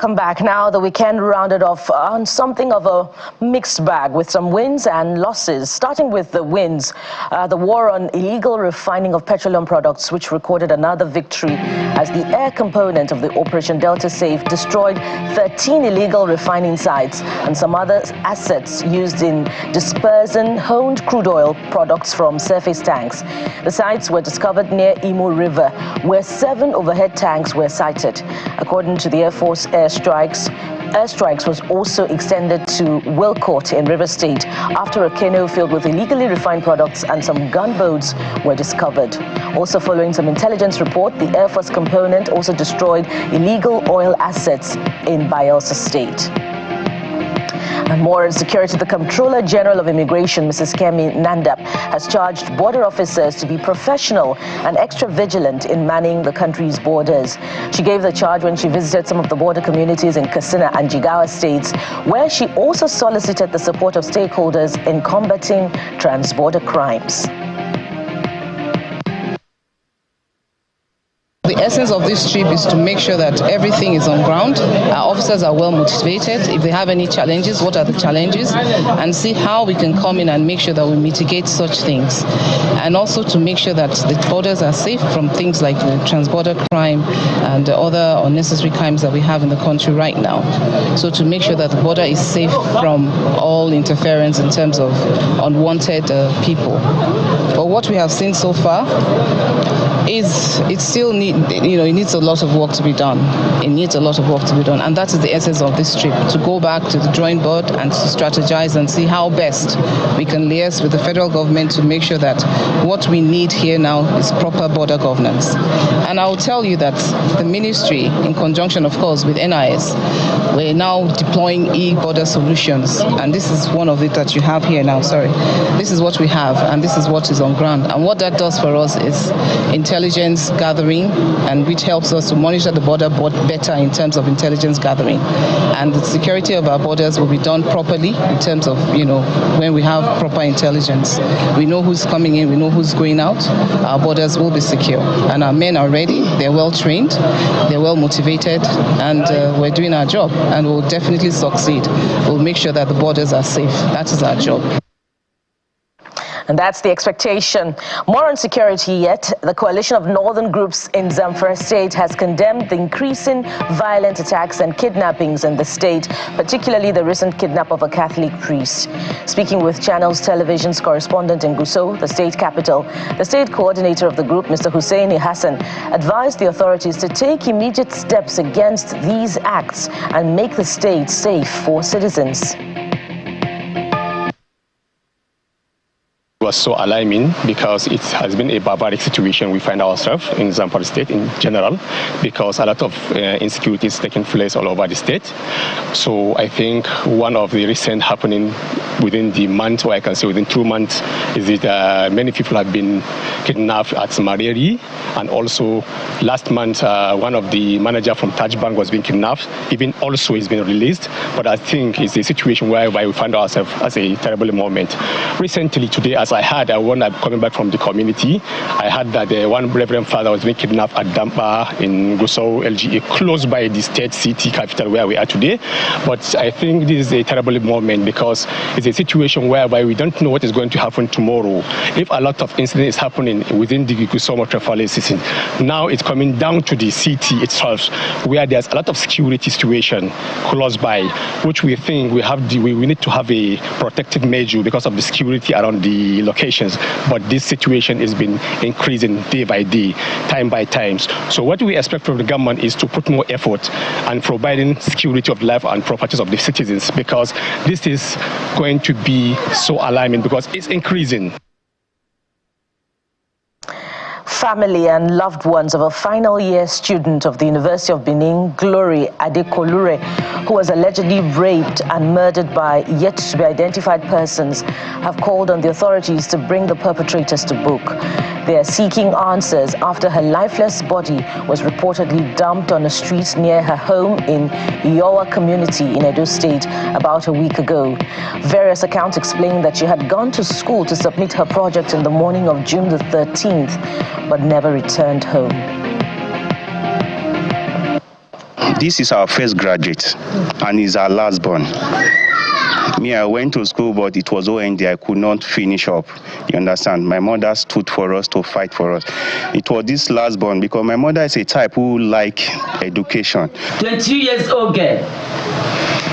Welcome back. Now, the weekend rounded off on something of a mixed bag with some wins and losses. Starting with the wins, the war on illegal refining of petroleum products, which recorded another victory as the air component of the Operation Delta Safe destroyed 13 illegal refining sites and some other assets used in dispersing honed crude oil products from surface tanks. The sites were discovered near Imo River, where 7 overhead tanks were sighted. According to the Air Force airstrikes was also extended to Wilcourt in River State after a canoe filled with illegally refined products and some gunboats were discovered. Also following some intelligence report, the Air Force component also destroyed illegal oil assets in Bayelsa State. And more on security, the Comptroller General of Immigration, Mrs. Kemi Nandap, has charged border officers to be professional and extra vigilant in manning the country's borders. She gave the charge when she visited some of the border communities in Katsina and Jigawa states, where she also solicited the support of stakeholders in combating trans-border crimes. The essence of this trip is to make sure that everything is on ground. Our officers are well motivated. If they have any challenges, what are the challenges? And see how we can come in and make sure that we mitigate such things. And also to make sure that the borders are safe from things like the trans-border crime and other unnecessary crimes that we have in the country right now. So to make sure that the border is safe from all interference in terms of unwanted people. But what we have seen so far is it still needs a lot of work to be done. It needs a lot of work to be done, and that is the essence of this trip, to go back to the drawing board and to strategize and see how best we can liaise with the federal government to make sure that what we need here now is proper border governance. And I will tell you that the ministry, in conjunction, of course, with NIS, we're now deploying e-border solutions, and this is one of it that you have here now. This is what we have, and this is what is on ground. And what that does for us is intelligence gathering, and which helps us to monitor the border better in terms of intelligence gathering. And the security of our borders will be done properly in terms of, when we have proper intelligence. We know who's coming in, we know who's going out. Our borders will be secure. And our men are ready, they're well trained, they're well motivated, and we're doing our job, and we'll definitely succeed. We'll make sure that the borders are safe. That is our job. And that's the expectation. More on security yet. The coalition of northern groups in Zamfara State has condemned the increasing violent attacks and kidnappings in the state, particularly the recent kidnap of a Catholic priest. Speaking with Channels Television's correspondent in Gusau, the state capital, the state coordinator of the group, Mr. Hussaini Hassan, advised the authorities to take immediate steps against these acts and make the state safe for citizens. Was so alarming because it has been a barbaric situation we find ourselves in Zamfara State in general, because a lot of insecurity is taking place all over the state. So I think one of the recent happening within the month, or I can say within 2 months, is that many people have been kidnapped at Mariri, and also last month one of the manager from Taj Bank was being kidnapped. Even also he's been released. But I think it's a situation whereby we find ourselves as a terrible moment. Recently today, as I when I'm coming back from the community, I heard that one Reverend Father was being kidnapped at Dampa in Gusau, LGA, close by the state city capital where we are today. But I think this is a terrible moment because it's a situation whereby we don't know what is going to happen tomorrow. If a lot of incidents is happening within the Gusau metropolitan system, now it's coming down to the city itself, where there's a lot of security situation close by, which we think we need to have a protective measure because of the security around the locations. But this situation has been increasing day by day, time by time. So what we expect from the government is to put more effort and providing security of life and properties of the citizens, because this is going to be so alarming because it's increasing. Family and loved ones of a final year student of the University of Benin, Glory Adekolure, who was allegedly raped and murdered by yet to be identified persons, have called on the authorities to bring the perpetrators to book. They are seeking answers after her lifeless body was reportedly dumped on a street near her home in Iowa community in Edo State about a week ago. Various accounts explain that she had gone to school to submit her project in the morning of June the 13th, but never returned home. This is our first graduate, and he's our last born. Me, I went to school, but it was OND. I could not finish up. You understand? My mother stood for us to fight for us. It was this last born because my mother is a type who like education. 22 years old girl.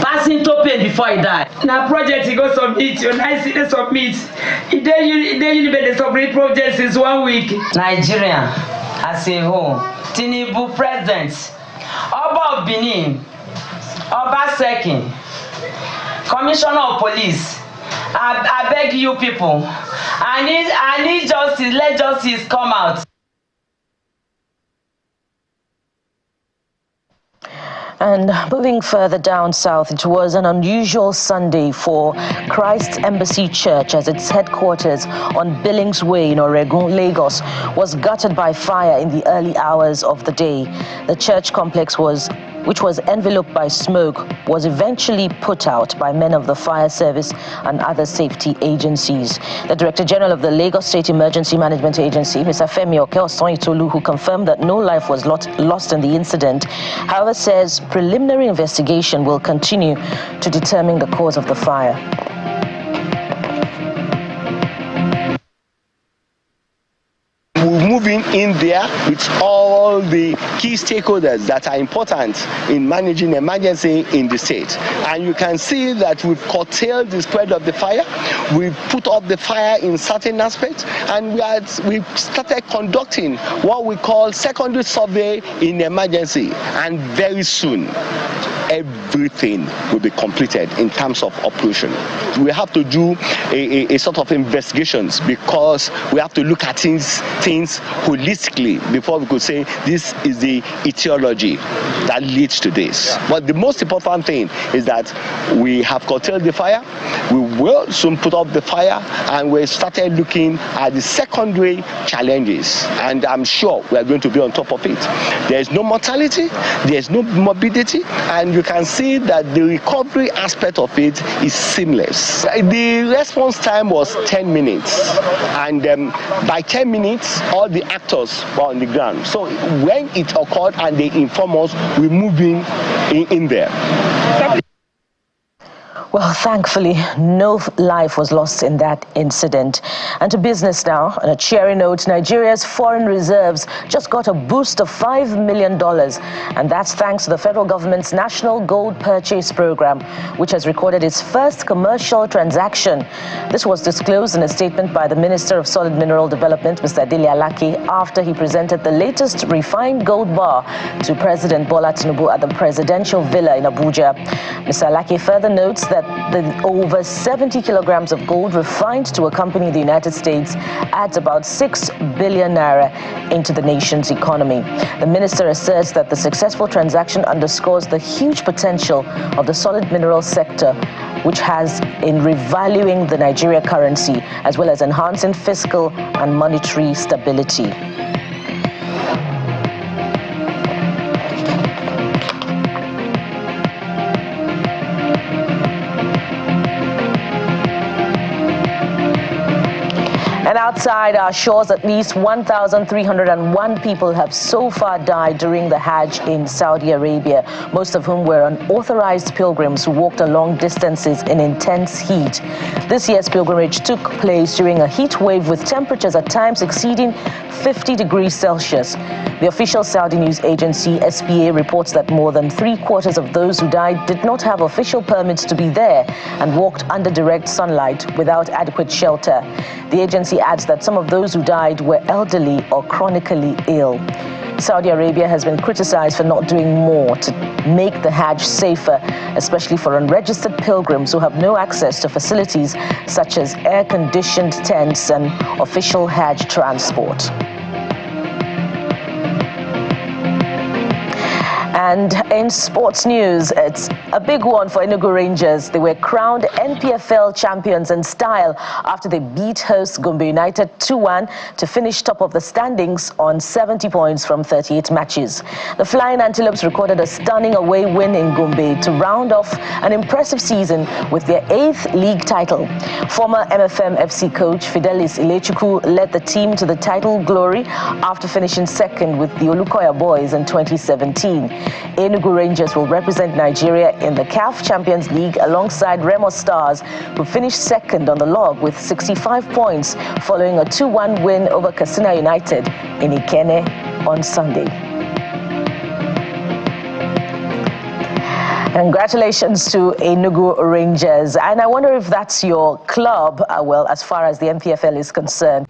Passing to pain before he died. Now project he go submit. When I see the submit, he then you submit projects is 1 week. Nigeria as a whole. Tinubu president. Oba of Benin. Oba Sekin. Commissioner of Police, I beg you people, I need justice, let justice come out. And moving further down south, it was an unusual Sunday for Christ Embassy Church as its headquarters on Billings Way in Oregun, Lagos, was gutted by fire in the early hours of the day. The church complex which was enveloped by smoke, was eventually put out by men of the fire service and other safety agencies. The Director General of the Lagos State Emergency Management Agency, Mr. Femi Okeosonyitolu, who confirmed that no life was lost in the incident, however, says preliminary investigation will continue to determine the cause of the fire. We're moving in there with all the key stakeholders that are important in managing emergency in the state. And you can see that we've curtailed the spread of the fire. We've put up the fire in certain aspects, and we've started conducting what we call secondary survey in emergency. And very soon, everything will be completed in terms of operation. We have to do a sort of investigations because we have to look at things holistically before we could say this is the etiology that leads to this. But the most important thing is that we have curtailed the fire. We will soon put up the fire, and we started looking at the secondary challenges, and I'm sure we are going to be on top of it. There is no mortality, there is no morbidity, and you can see that the recovery aspect of it is seamless. The response time was 10 minutes, and by 10 minutes, all the actors were on the ground. So when it occurred and they informed us, we moved in there. Well, thankfully, no life was lost in that incident. And to business now. On a cheery note, Nigeria's foreign reserves just got a boost of $5 million. And that's thanks to the federal government's National Gold Purchase Program, which has recorded its first commercial transaction. This was disclosed in a statement by the Minister of Solid Mineral Development, Mr. Adekolure, after he presented the latest refined gold bar to President Bola Tinubu at the presidential villa in Abuja. Mr. Adekolure further notes that the over 70 kilograms of gold refined to accompany the United States adds about 6 billion naira into the nation's economy. The minister asserts that the successful transaction underscores the huge potential of the solid mineral sector, which has in revaluing the Nigeria currency, as well as enhancing fiscal and monetary stability. And outside our shores, at least 1,301 people have so far died during the Hajj in Saudi Arabia, most of whom were unauthorized pilgrims who walked long distances in intense heat. This year's pilgrimage took place during a heat wave with temperatures at times exceeding 50 degrees Celsius. The official Saudi news agency, SPA, reports that more than 3/4 of those who died did not have official permits to be there and walked under direct sunlight without adequate shelter. The agency adds that some of those who died were elderly or chronically ill. Saudi Arabia has been criticized for not doing more to make the Hajj safer, especially for unregistered pilgrims who have no access to facilities such as air-conditioned tents and official Hajj transport. And in sports news, it's a big one for Enugu Rangers. They were crowned NPFL champions in style after they beat host Gombe United 2-1 to finish top of the standings on 70 points from 38 matches. The Flying Antelopes recorded a stunning away win in Gombe to round off an impressive season with their 8th league title. Former MFM FC coach Fidelis Ilechukwu led the team to the title glory after finishing second with the Olukoya boys in 2017. Enugu Rangers will represent Nigeria in the CAF Champions League alongside Remo Stars, who finished second on the log with 65 points following a 2-1 win over Katsina United in Ikenne on Sunday. Congratulations to Enugu Rangers. And I wonder if that's your club, well, as far as the NPFL is concerned.